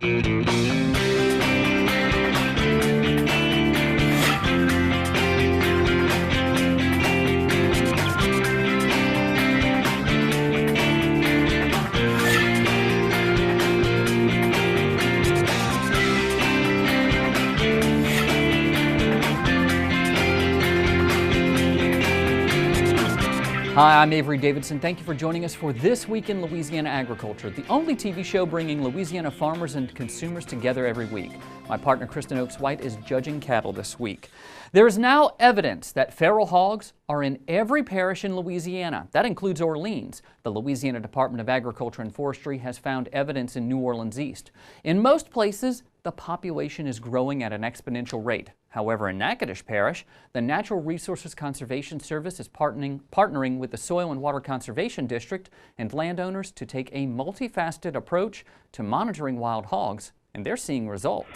Hi, I'm Avery Davidson. Thank you for joining us for This Week in Louisiana Agriculture, the only TV show bringing Louisiana farmers and consumers together every week. My partner Kristen Oaks-White is judging cattle this week. There is now evidence that feral hogs are in every parish in Louisiana. That includes Orleans. The Louisiana Department of Agriculture and Forestry has found evidence in New Orleans East. In most places, the population is growing at an exponential rate. However, in Natchitoches Parish, the Natural Resources Conservation Service is partnering with the Soil and Water Conservation District and landowners to take a multifaceted approach to monitoring wild hogs, and they're seeing results.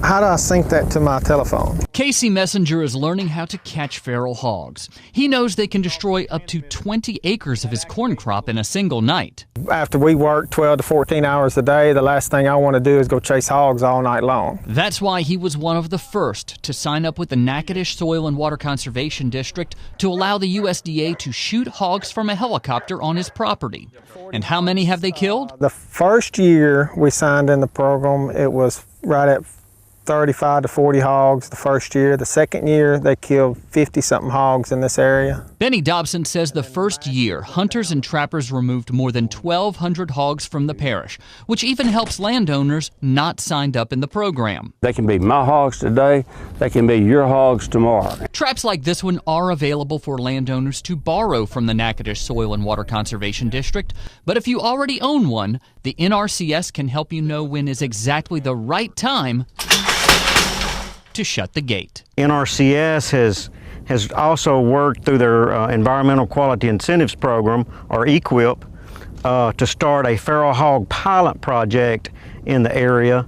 How do I sync that to my telephone? Casey Messenger is learning how to catch feral hogs. He knows they can destroy up to 20 acres of his corn crop in a single night. After we work 12 to 14 hours a day, the last thing I want to do is go chase hogs all night long. That's why he was one of the first to sign up with the Natchitoches Soil and Water Conservation District to allow the USDA to shoot hogs from a helicopter on his property. And how many have they killed? The first year we signed in the program, it was right at 35 to 40 hogs the first year. The second year, they killed 50-something hogs in this area. Benny Dobson says the first year, hunters and trappers removed more than 1,200 hogs from the parish, which even helps landowners not signed up in the program. They can be my hogs today, they can be your hogs tomorrow. Traps like this one are available for landowners to borrow from the Natchitoches Soil and Water Conservation District, but if you already own one, the NRCS can help you know when is exactly the right time to shut the gate. NRCS has also worked through their Environmental Quality Incentives Program, or EQIP, to start a feral hog pilot project in the area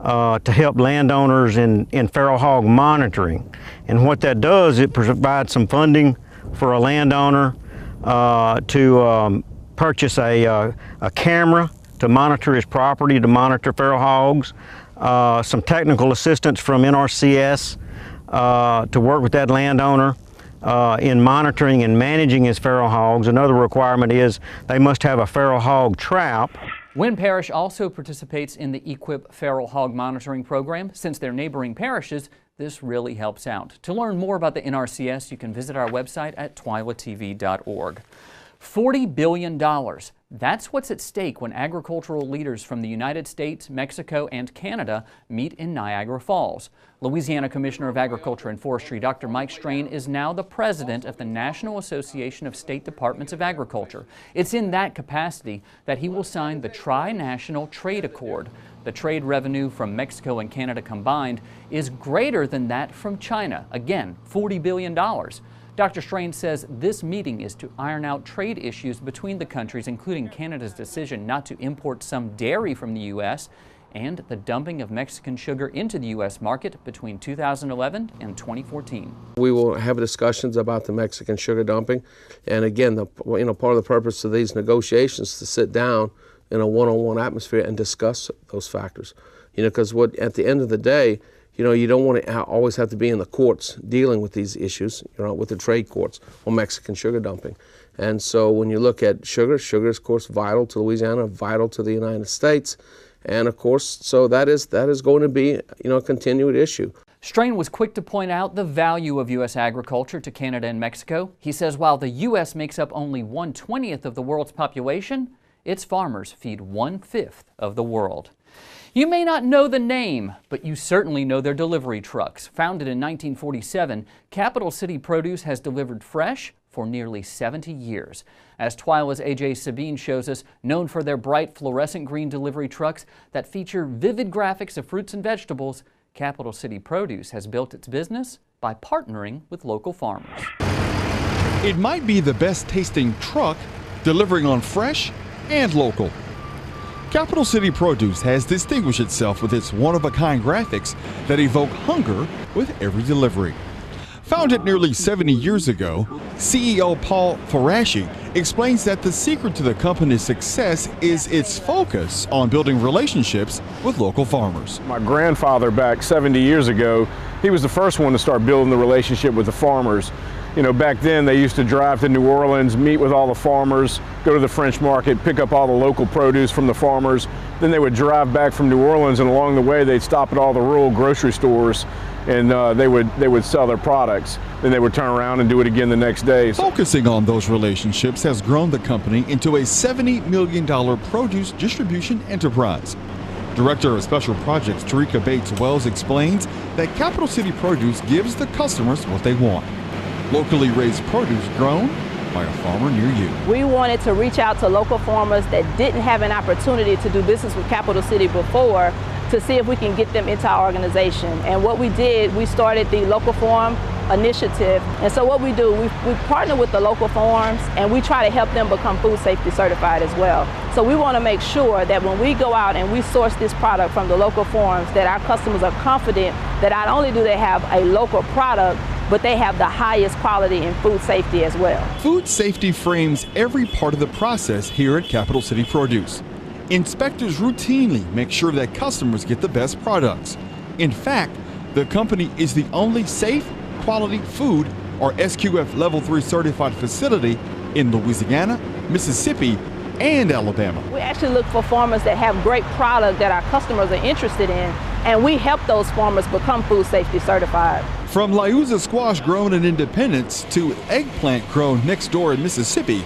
to help landowners in feral hog monitoring. And what that does, it provides some funding for a landowner to purchase a camera to monitor his property, to monitor feral hogs. Some technical assistance from NRCS to work with that landowner in monitoring and managing his feral hogs. Another requirement is they must have a feral hog trap. Wynn Parish also participates in the EQIP Feral Hog Monitoring Program. Since they're neighboring parishes, this really helps out. To learn more about the NRCS, you can visit our website at twilatv.org. $40 billion. That's what's at stake when agricultural leaders from the United States, Mexico, and Canada meet in Niagara Falls. Louisiana Commissioner of Agriculture and Forestry Dr. Mike Strain is now the president of the National Association of State Departments of Agriculture. It's in that capacity that he will sign the Tri-National Trade Accord. The trade revenue from Mexico and Canada combined is greater than that from China. Again, $40 billion. Dr. Strain says this meeting is to iron out trade issues between the countries, including Canada's decision not to import some dairy from the U.S. and the dumping of Mexican sugar into the U.S. market between 2011 and 2014. We will have discussions about the Mexican sugar dumping, and again, part of the purpose of these negotiations is to sit down in a one-on-one atmosphere and discuss those factors. Because at the end of the day, you don't want to always have to be in the courts dealing with these issues, with the trade courts on Mexican sugar dumping. And so when you look at sugar is, of course, vital to Louisiana, vital to the United States. And, of course, so that is going to be, a continued issue. Strain was quick to point out the value of U.S. agriculture to Canada and Mexico. He says while the U.S. makes up only 1/20th of the world's population, its farmers feed 1/5 of the world. You may not know the name, but you certainly know their delivery trucks. Founded in 1947, Capital City Produce has delivered fresh for nearly 70 years. As TWILA's A.J. Sabine shows us, known for their bright fluorescent green delivery trucks that feature vivid graphics of fruits and vegetables, Capital City Produce has built its business by partnering with local farmers. It might be the best tasting truck delivering on fresh and local. Capital City Produce has distinguished itself with its one-of-a-kind graphics that evoke hunger with every delivery. Founded nearly 70 years ago, CEO Paul Farashi explains that the secret to the company's success is its focus on building relationships with local farmers. My grandfather back 70 years ago, he was the first one to start building the relationship with the farmers. You know, back then they used to drive to New Orleans, meet with all the farmers, go to the French market, pick up all the local produce from the farmers. Then they would drive back from New Orleans, and along the way they'd stop at all the rural grocery stores, and they would sell their products. Then they would turn around and do it again the next day. Focusing on those relationships has grown the company into a $70 million produce distribution enterprise. Director of Special Projects Tarika Bates-Wells explains that Capital City Produce gives the customers what they want. Locally raised produce grown by a farmer near you. We wanted to reach out to local farmers that didn't have an opportunity to do business with Capital City before to see if we can get them into our organization. And what we did, we started the Local Farm Initiative. And so what we do, we partner with the local farms and we try to help them become food safety certified as well. So we want to make sure that when we go out and we source this product from the local farms, that our customers are confident that not only do they have a local product, but they have the highest quality in food safety as well. Food safety frames every part of the process here at Capital City Produce. Inspectors routinely make sure that customers get the best products. In fact, the company is the only safe, quality food or SQF Level 3 certified facility in Louisiana, Mississippi, and Alabama. We actually look for farmers that have great product that our customers are interested in, and we help those farmers become food safety certified. From Liuza squash grown in Independence to eggplant grown next door in Mississippi,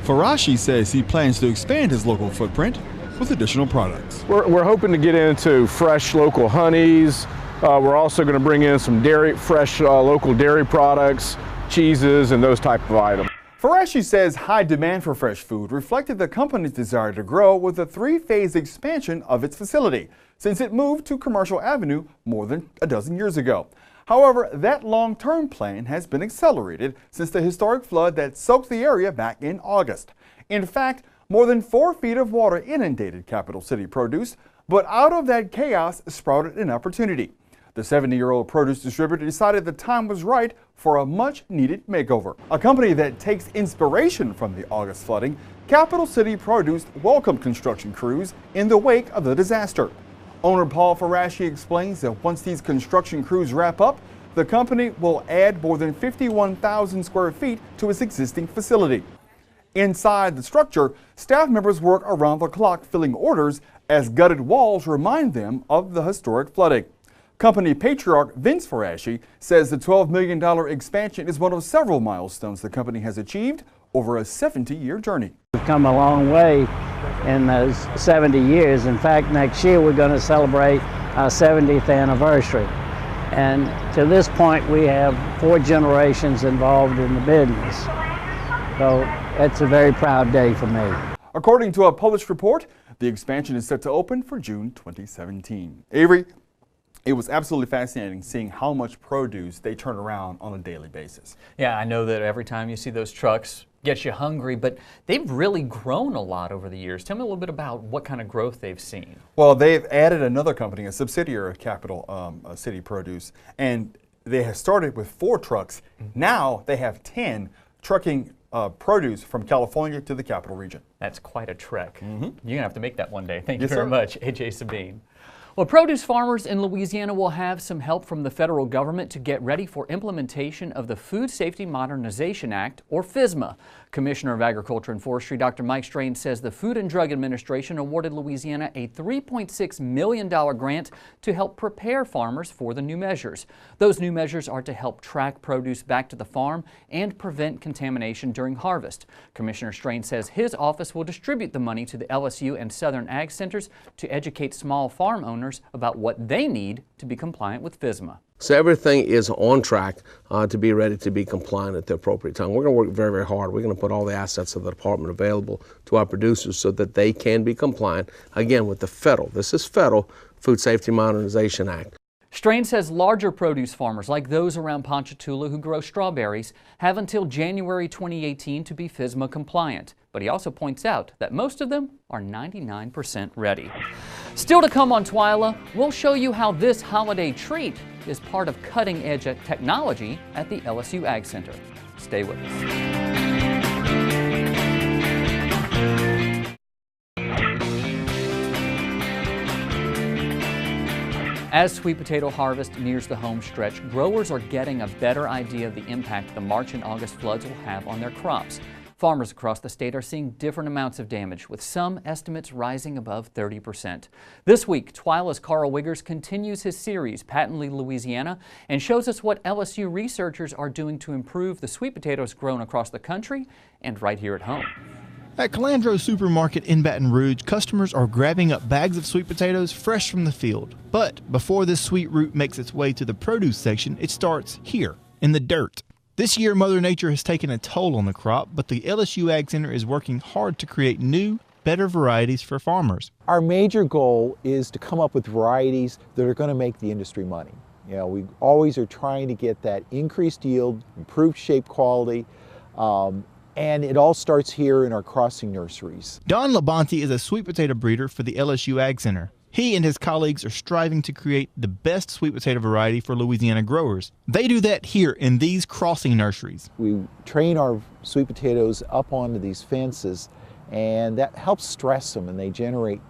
Farashi says he plans to expand his local footprint with additional products. We're hoping to get into fresh local honeys. We're also going to bring in some fresh local dairy products, cheeses, and those type of items. Farashi says high demand for fresh food reflected the company's desire to grow with a 3-phase expansion of its facility since it moved to Commercial Avenue more than a dozen years ago. However, that long-term plan has been accelerated since the historic flood that soaked the area back in August. In fact, more than 4 feet of water inundated Capital City Produce, but out of that chaos sprouted an opportunity. The 70-year-old produce distributor decided the time was right for a much-needed makeover. A company that takes inspiration from the August flooding, Capital City Produce welcomed construction crews in the wake of the disaster. Owner Paul Farashi explains that once these construction crews wrap up, the company will add more than 51,000 square feet to its existing facility. Inside the structure, staff members work around the clock filling orders as gutted walls remind them of the historic flooding. Company patriarch Vince Farashi says the $12 million expansion is one of several milestones the company has achieved over a 70-year journey. We've come a long way in those 70 years. In fact, next year we're going to celebrate our 70th anniversary. And to this point, we have 4 generations involved in the business. So it's a very proud day for me. According to a published report, the expansion is set to open for June 2017. Avery, it was absolutely fascinating seeing how much produce they turn around on a daily basis. Yeah, I know that every time you see those trucks, gets you hungry, but they've really grown a lot over the years. Tell me a little bit about what kind of growth they've seen. Well, they've added another company, a subsidiary of Capital City Produce, and they have started with 4 trucks. Now they have 10 trucking produce from California to the capital region. That's quite a trek. You're going to have to make that one day. Thank you Yes, very sir. much, AJ Sabine. Well, produce farmers in Louisiana will have some help from the federal government to get ready for implementation of the Food Safety Modernization Act, or FISMA. Commissioner of Agriculture and Forestry Dr. Mike Strain says the Food and Drug Administration awarded Louisiana a $3.6 million grant to help prepare farmers for the new measures. Those new measures are to help track produce back to the farm and prevent contamination during harvest. Commissioner Strain says his office will distribute the money to the LSU and Southern Ag Centers to educate small farm owners about what they need to be compliant with FISMA. So everything is on track to be ready to be compliant at the appropriate time. We're going to work very, very hard. We're going to put all the assets of the department available to our producers so that they can be compliant, again, with the federal, this is federal, Food Safety Modernization Act. Strain says larger produce farmers, like those around Ponchatoula who grow strawberries, have until January 2018 to be FISMA compliant. But he also points out that most of them are 99% ready. Still to come on TWILA, we'll show you how this holiday treat is part of cutting-edge technology at the LSU Ag Center. Stay with us. As sweet potato harvest nears the home stretch, growers are getting a better idea of the impact the March and August floods will have on their crops. Farmers across the state are seeing different amounts of damage, with some estimates rising above 30%. This week, TWILA's Carl Wiggers continues his series, Patently Louisiana, and shows us what LSU researchers are doing to improve the sweet potatoes grown across the country and right here at home. At Calandro's Supermarket in Baton Rouge, customers are grabbing up bags of sweet potatoes fresh from the field. But before this sweet root makes its way to the produce section, it starts here, in the dirt. This year, Mother Nature has taken a toll on the crop, but the LSU Ag Center is working hard to create new, better varieties for farmers. Our major goal is to come up with varieties that are going to make the industry money. You know, we always are trying to get that increased yield, improved shape quality, and it all starts here in our crossing nurseries. Don Labonte is a sweet potato breeder for the LSU Ag Center. He and his colleagues are striving to create the best sweet potato variety for Louisiana growers. They do that here in these crossing nurseries. We train our sweet potatoes up onto these fences, and that helps stress them, and they generate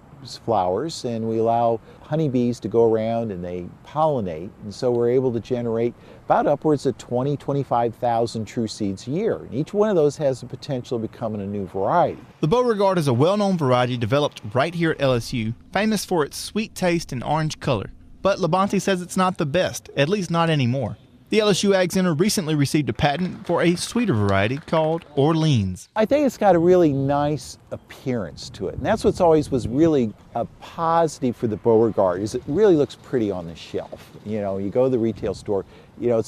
flowers, and we allow honeybees to go around and they pollinate, and so we're able to generate about upwards of 25,000 true seeds a year. And each one of those has the potential of becoming a new variety. The Beauregard is a well-known variety developed right here at LSU, famous for its sweet taste and orange color. But Labonte says it's not the best, at least not anymore. The LSU Ag Center recently received a patent for a sweeter variety called Orleans. I think it's got a really nice appearance to it, and that's what's always was really a positive for the Beauregard, is it really looks pretty on the shelf. You know, you go to the retail store, you know,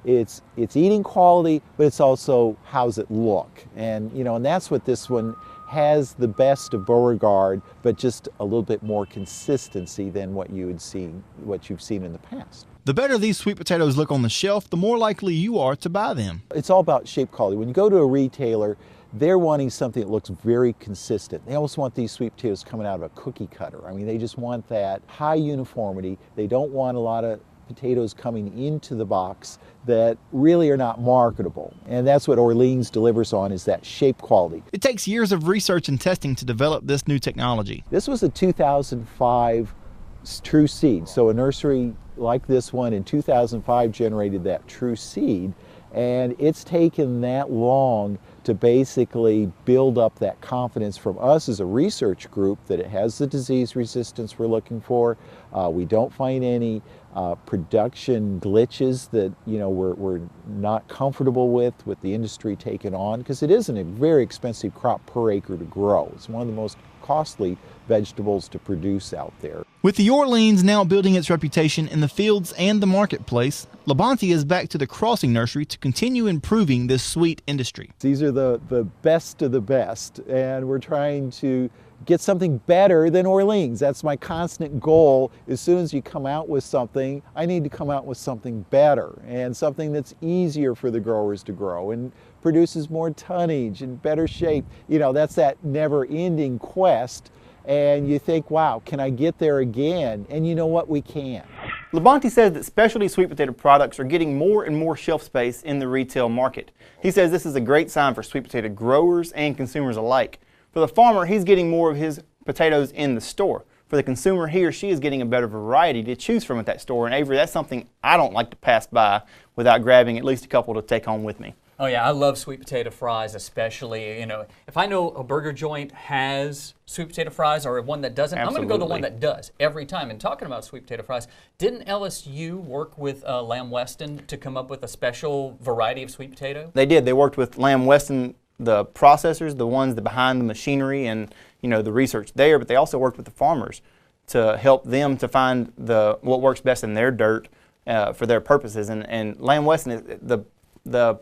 it's eating quality, but it's also how's it look, and you know, and that's what this one has the best of Beauregard, but just a little bit more consistency than what you've seen in the past. The better these sweet potatoes look on the shelf, the more likely you are to buy them. It's all about shape quality. When you go to a retailer, they're wanting something that looks very consistent. They almost want these sweet potatoes coming out of a cookie cutter. I mean, they just want that high uniformity. They don't want a lot of potatoes coming into the box that really are not marketable. And that's what Orleans delivers on, is that shape quality. It takes years of research and testing to develop this new technology. This was a 2005 true seed. So a nursery like this one in 2005 generated that true seed, and it's taken that long to basically build up that confidence from us as a research group that it has the disease resistance we're looking for. We don't find any production glitches that, you know, we're not comfortable with the industry taking on, because it isn't a very expensive crop per acre to grow. It's one of the most costly vegetables to produce out there. With the Orleans now building its reputation in the fields and the marketplace, Labonte is back to the crossing nursery to continue improving this sweet industry. These are the best of the best, and we're trying to get something better than Orleans. That's my constant goal. As soon as you come out with something, I need to come out with something better, and something that's easier for the growers to grow and produces more tonnage and better shape. You know, that's that never-ending quest, and you think, wow, can I get there again? And you know what, we can. Labonte says that specialty sweet potato products are getting more and more shelf space in the retail market. He says this is a great sign for sweet potato growers and consumers alike. For the farmer, he's getting more of his potatoes in the store. For the consumer, he or she is getting a better variety to choose from at that store. And Avery, that's something I don't like to pass by without grabbing at least a couple to take home with me. Oh yeah, I love sweet potato fries, especially, you know, if I know a burger joint has sweet potato fries or one that doesn't, Absolutely. I'm going to go the one that does every time. And talking about sweet potato fries, didn't LSU work with Lamb Weston to come up with a special variety of sweet potato? They did. They worked with Lamb Weston, the processors, the ones that behind the machinery and, you know, the research there, but they also worked with the farmers to help them to find what works best in their dirt for their purposes. And Lamb Weston, is the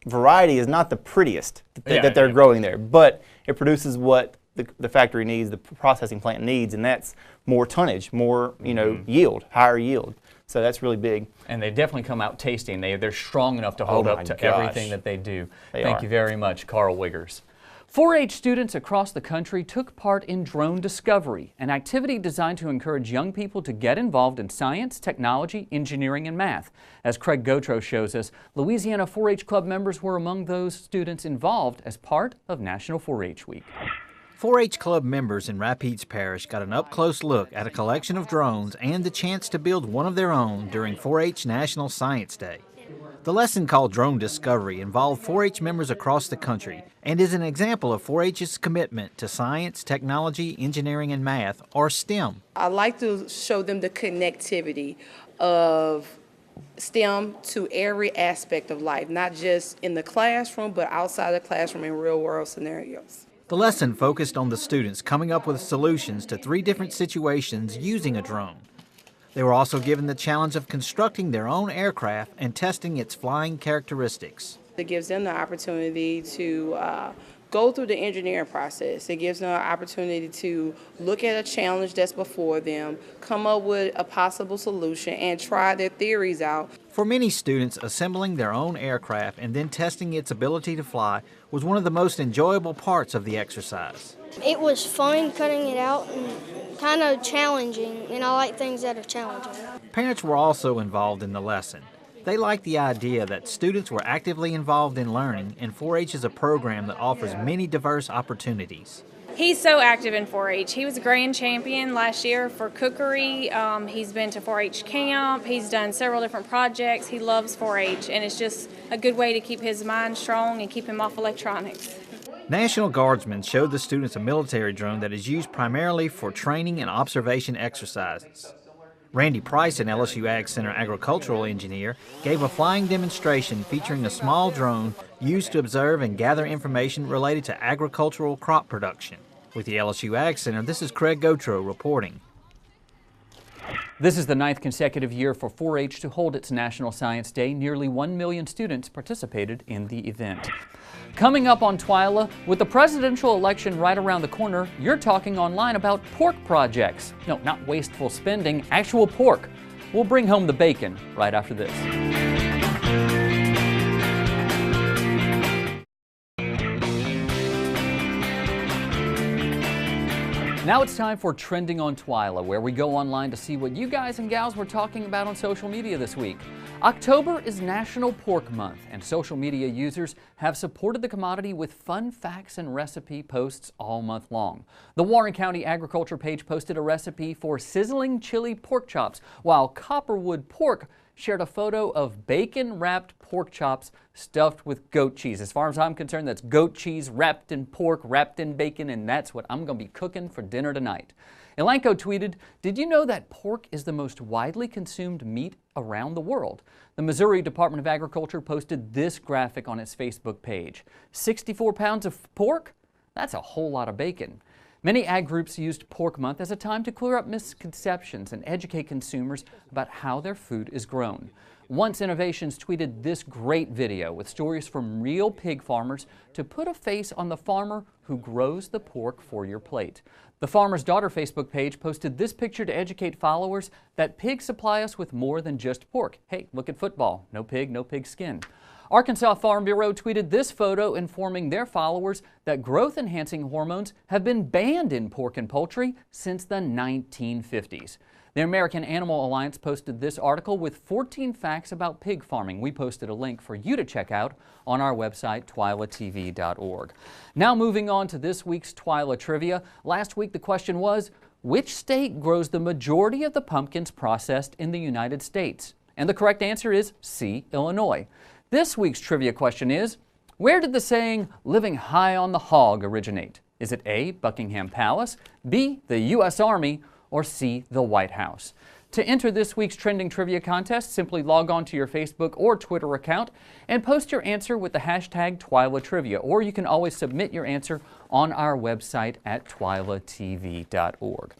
variety is not the prettiest that they're growing there, but it produces what the factory needs, the processing plant needs, and that's more tonnage, more, you know, yield, higher yield. So that's really big. And they definitely come out tasting. They're strong enough to hold up to everything that they do. Thank you very much, Carl Wiggers. 4-H students across the country took part in Drone Discovery, an activity designed to encourage young people to get involved in science, technology, engineering, and math. As Craig Gautreaux shows us, Louisiana 4-H Club members were among those students involved as part of National 4-H Week. 4-H Club members in Rapides Parish got an up-close look at a collection of drones and the chance to build one of their own during 4-H National Science Day. The lesson, called Drone Discovery, involved 4-H members across the country and is an example of 4-H's commitment to science, technology, engineering, and math, or STEM. I like to show them the connectivity of STEM to every aspect of life, not just in the classroom, but outside the classroom in real-world scenarios. The lesson focused on the students coming up with solutions to 3 different situations using a drone. They were also given the challenge of constructing their own aircraft and testing its flying characteristics. It gives them the opportunity to go through the engineering process. It gives them an opportunity to look at a challenge that's before them, come up with a possible solution, and try their theories out. For many students, assembling their own aircraft and then testing its ability to fly was one of the most enjoyable parts of the exercise. It was fun cutting it out and kind of challenging, and I like things that are challenging. Parents were also involved in the lesson. They liked the idea that students were actively involved in learning, and 4-H is a program that offers many diverse opportunities. He's so active in 4-H. He was a grand champion last year for cookery. He's been to 4-H camp. He's done several different projects. He loves 4-H, and it's just a good way to keep his mind strong and keep him off electronics. National Guardsmen showed the students a military drone that is used primarily for training and observation exercises. Randy Price, an LSU Ag Center agricultural engineer, gave a flying demonstration featuring a small drone used to observe and gather information related to agricultural crop production. With the LSU Ag Center, this is Craig Gautreaux reporting. This is the 9th consecutive year for 4-H to hold its National Science Day. Nearly 1 million students participated in the event. Coming up on TWILA, with the presidential election right around the corner, you're talking online about pork projects. No, not wasteful spending, actual pork. We'll bring home the bacon right after this. Now it's time for Trending on TWILA, where we go online to see what you guys and gals were talking about on social media this week. October is National Pork Month, and social media users have supported the commodity with fun facts and recipe posts all month long. The Warren County Agriculture page posted a recipe for sizzling chili pork chops, while Copperwood Pork shared a photo of bacon-wrapped pork chops stuffed with goat cheese. As far as I'm concerned, that's goat cheese wrapped in pork, wrapped in bacon, and that's what I'm going to be cooking for dinner tonight. Elanco tweeted, "Did you know that pork is the most widely consumed meat around the world?" The Missouri Department of Agriculture posted this graphic on its Facebook page. 64 pounds of pork? That's a whole lot of bacon. Many ag groups used Pork Month as a time to clear up misconceptions and educate consumers about how their food is grown. Once Innovations tweeted this great video with stories from real pig farmers to put a face on the farmer who grows the pork for your plate. The Farmer's Daughter Facebook page posted this picture to educate followers that pigs supply us with more than just pork. Hey, look at football. No pig skin. Arkansas Farm Bureau tweeted this photo informing their followers that growth-enhancing hormones have been banned in pork and poultry since the 1950s. The American Animal Alliance posted this article with 14 facts about pig farming. We posted a link for you to check out on our website, twilatv.org. Now moving on to this week's TWILA Trivia. Last week the question was, which state grows the majority of the pumpkins processed in the United States? And the correct answer is C, Illinois. This week's trivia question is, where did the saying, living high on the hog, originate? Is it A, Buckingham Palace, B, the U.S. Army, or C, the White House? To enter this week's trending trivia contest, simply log on to your Facebook or Twitter account and post your answer with the hashtag TWILATrivia, or you can always submit your answer on our website at twilatv.org.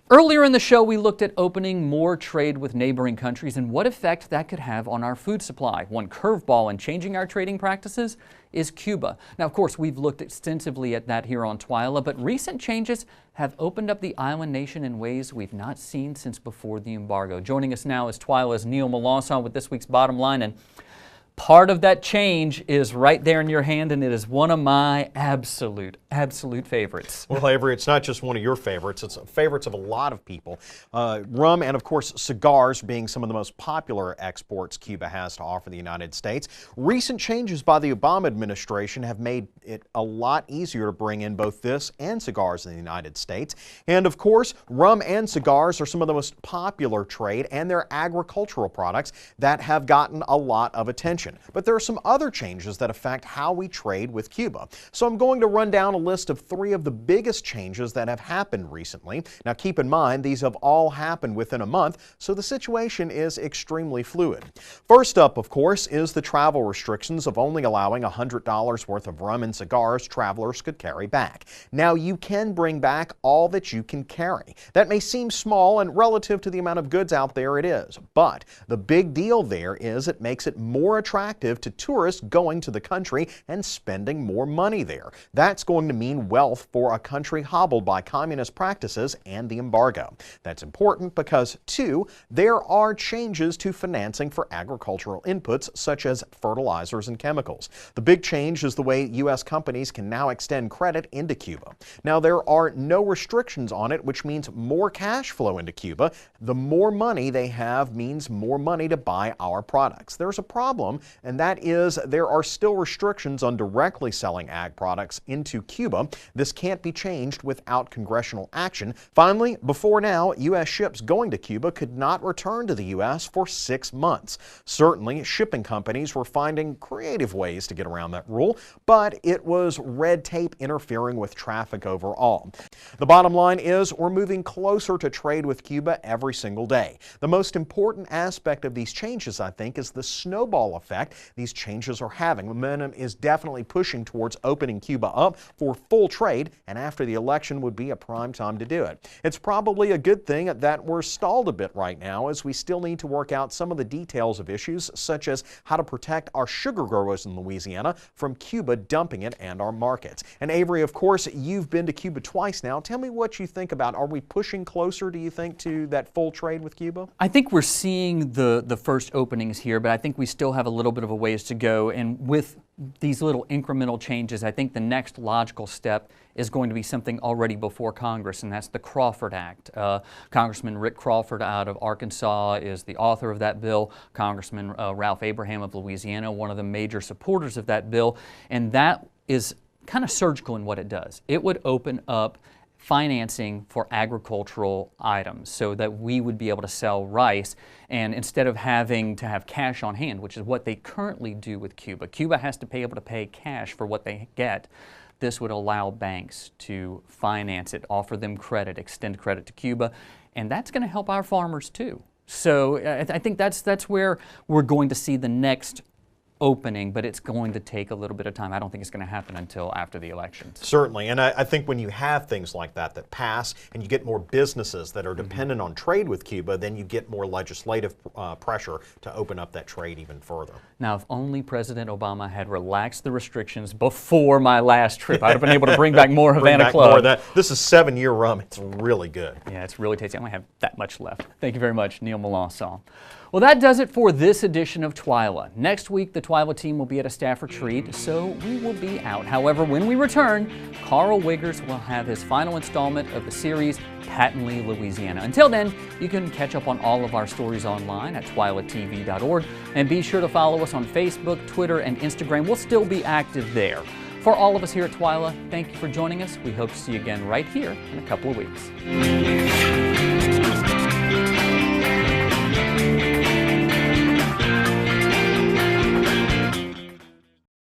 Earlier in the show, we looked at opening more trade with neighboring countries and what effect that could have on our food supply. One curveball in changing our trading practices is Cuba. Now, of course, we've looked extensively at that here on TWILA, but recent changes have opened up the island nation in ways we've not seen since before the embargo. Joining us now is TWILA's Neil Melanson with this week's Bottom Line. And part of that change is right there in your hand, and it is one of my absolute favorites. Well, Avery, it's not just one of your favorites, it's favorites of a lot of people. Rum and, of course, cigars being some of the most popular exports Cuba has to offer the United States. Recent changes by the Obama administration have made it a lot easier to bring in both this and cigars in the United States. And, of course, rum and cigars are some of the most popular trade, and they're agricultural products that have gotten a lot of attention. But there are some other changes that affect how we trade with Cuba. So I'm going to run down a list of 3 of the biggest changes that have happened recently. Now keep in mind, these have all happened within a month, so the situation is extremely fluid. First up, of course, is the travel restrictions of only allowing $100 worth of rum and cigars travelers could carry back. Now you can bring back all that you can carry. That may seem small, and relative to the amount of goods out there, it is. But the big deal there is it makes it more attractive to tourists going to the country and spending more money there. That's going to mean wealth for a country hobbled by communist practices and the embargo. That's important because, 2, there are changes to financing for agricultural inputs such as fertilizers and chemicals. The big change is the way U.S. companies can now extend credit into Cuba. Now, there are no restrictions on it, which means more cash flow into Cuba. The more money they have means more money to buy our products. There's a problem, and that is there are still restrictions on directly selling ag products into Cuba. This can't be changed without congressional action. Finally, before now, U.S. ships going to Cuba could not return to the U.S. for 6 months. Certainly, shipping companies were finding creative ways to get around that rule, but it was red tape interfering with traffic overall. The bottom line is we're moving closer to trade with Cuba every single day. The most important aspect of these changes, I think, is the snowball effect these changes are having. Momentum is definitely pushing towards opening Cuba up for full trade, and after the election would be a prime time to do it. It's probably a good thing that we're stalled a bit right now, as we still need to work out some of the details of issues such as how to protect our sugar growers in Louisiana from Cuba dumping it and our markets. And Avery, of course, you've been to Cuba twice now. Tell me what you think about, are we pushing closer, do you think, to that full trade with Cuba? I think we're seeing the first openings here, but I think we still have a little bit of a ways to go. And with these little incremental changes, I think the next logical step is going to be something already before Congress, and that's the Crawford Act. Congressman Rick Crawford out of Arkansas is the author of that bill. Congressman Ralph Abraham of Louisiana, one of the major supporters of that bill, and that is kind of surgical in what it does. It would open up financing for agricultural items so that we would be able to sell rice, and instead of having to have cash on hand, which is what they currently do with Cuba. Cuba has to be able to pay cash for what they get. This would allow banks to finance it, offer them credit, extend credit to Cuba, and that's going to help our farmers too. So I think that's where we're going to see the next opening, but it's going to take a little bit of time. I don't think it's going to happen until after the elections. Certainly, and I think when you have things like that pass and you get more businesses that are dependent on trade with Cuba, then you get more legislative pressure to open up that trade even further. Now, if only President Obama had relaxed the restrictions before my last trip, I'd have been able to bring back more Havana Club. More of that. This is 7-year rum. It's really good. Yeah, it's really tasty. I only have that much left. Thank you very much, Neil Melanson. Well, that does it for this edition of TWILA. Next week, the TWILA team will be at a staff retreat, so we will be out. However, when we return, Carl Wiggers will have his final installment of the series, Patently Louisiana. Until then, you can catch up on all of our stories online at twilatv.org, and be sure to follow us on Facebook, Twitter, and Instagram. We'll still be active there. For all of us here at TWILA, thank you for joining us. We hope to see you again right here in a couple of weeks.